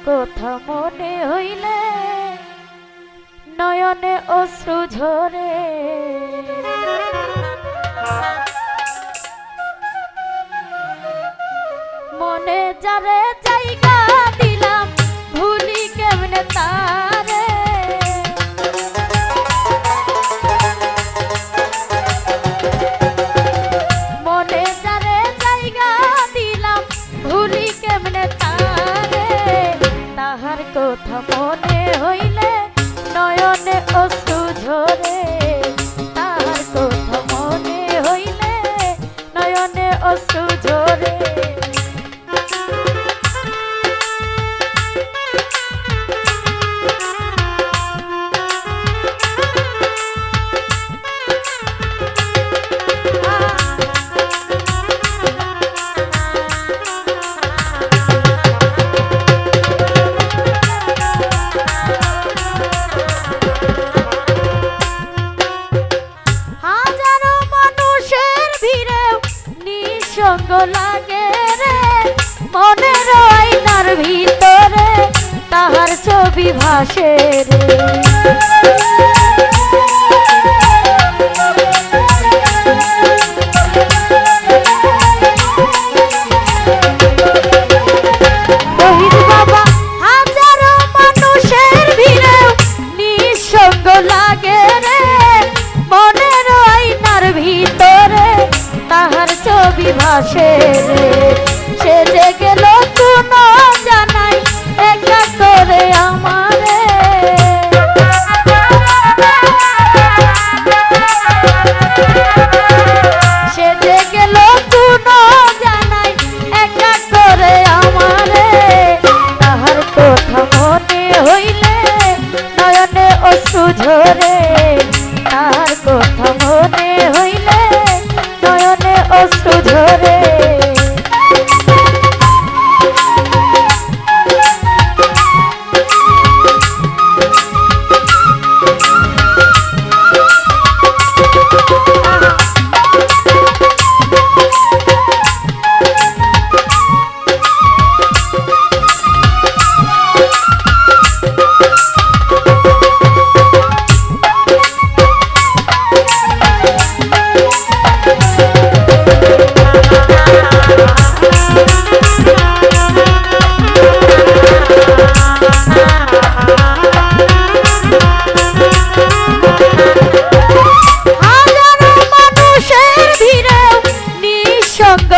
কথা মনে হইলে নয়নে অশ্রু ঝরে। মনে যারে জায়গা দিলাম ভুলি কেমনে তারে। মনে যারে জায়গা দিলাম ভুলি কেমনে তারে। তাহার কথা মনে হইলে নয়নে অশ্রু ঝরে। তাহার কথা মনে হইলে নয়নে অশ্রু ঝরে। সঙ্গ লাগে রে মনের আয়নার ভিতরে তাহার ছবি ভাসে রে। শহীদ বাবা হাজারো মানুষের ভিড়ে নিঃসঙ্গ লাগে রে মনের আয়নার ভিতরে তাহার ছবি ভাসে রে। সে যে গেল কোন জানাই একা করে আমারে। সে যে গেল কোন জানাই একা করে আমারে। তাহার কথা মনে হইলে নয়নে অশ্রু ঝরে। তাহার কথা মনে হইলে নয়নে অশ্রু ঝরে।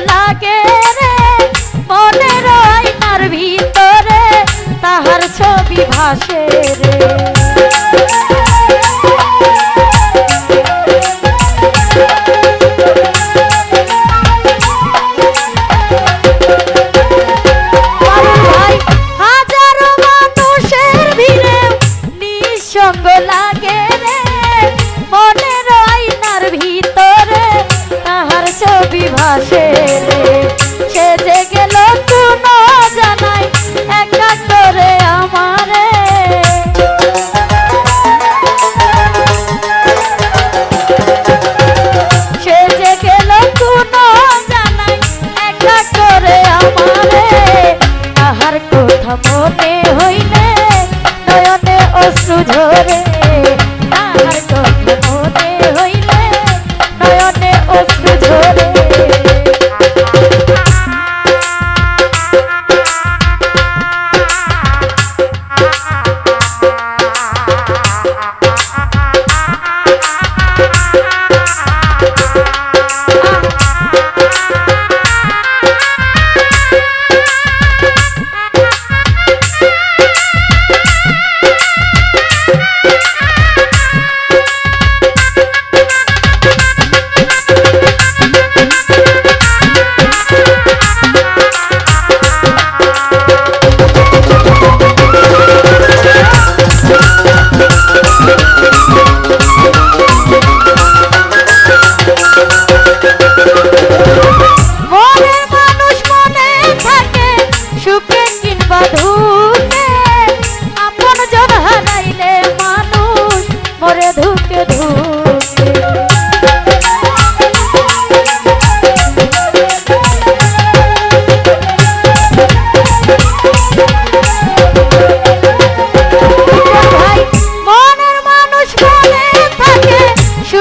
লাগে রে মনের আয়নার ভিতরে তাহার ছবি ভাসে রে। হাজারো মানুষের ভিড়ে নিঃসঙ্গ লাগে রে মনের আয়নার ভিতরে তাহার ছবি ভাসে রে। সে যে গেল কোন জানাই একা করে আমারে। সে যে গেল কোন জানাই একা করে আমারে। তাহার কথা মনে হইলে নয়নে অশ্রু ঝরে। তাহার কথা মনে হইলে নয়নে অশ্রু ঝরে।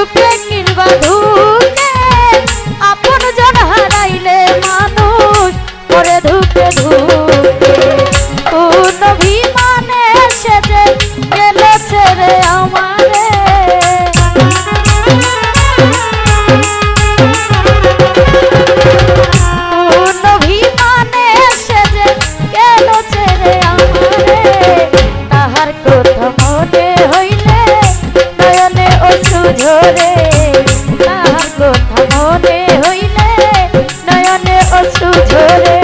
সুখে কিংবা দুঃখে আপন জন হারাইলে মানুষ করে ধুকে ধুকে কোন অভিমানে সে যে গেল ছেড়ে আমারে কোন অভিমানে সে যে গেল ছেড়ে আমারে তাহার কথা মনে হইলে নয়নে অশ্রু ঝরে তাহার কথা মনে হইলে নয়নে অশ্রু ঝরে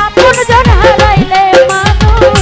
আপন জন হারাইলে মানুষ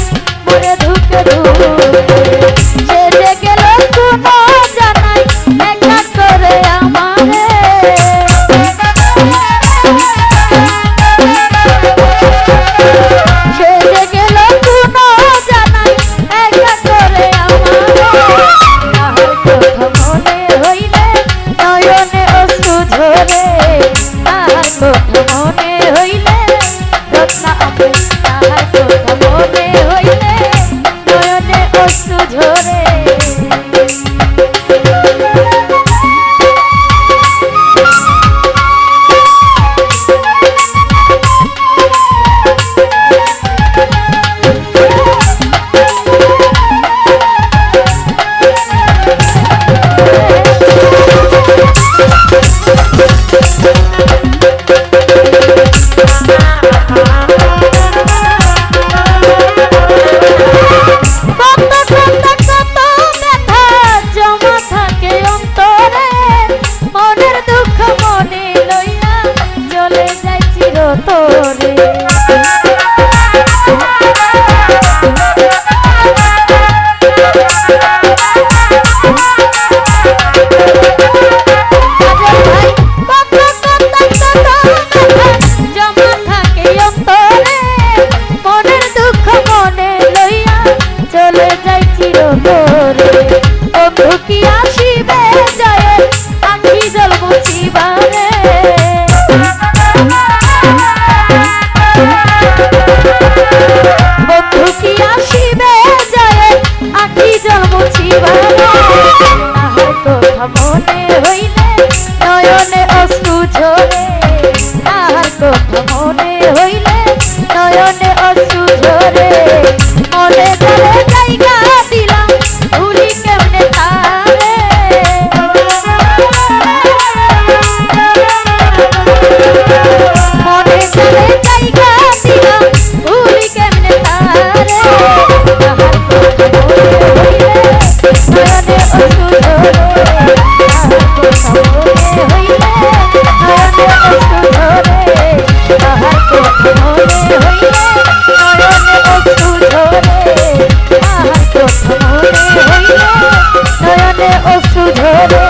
নয়নে অশ্রু ঝরে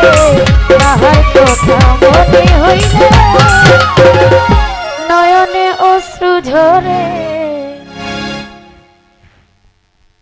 তাহার কথা মনে হইলে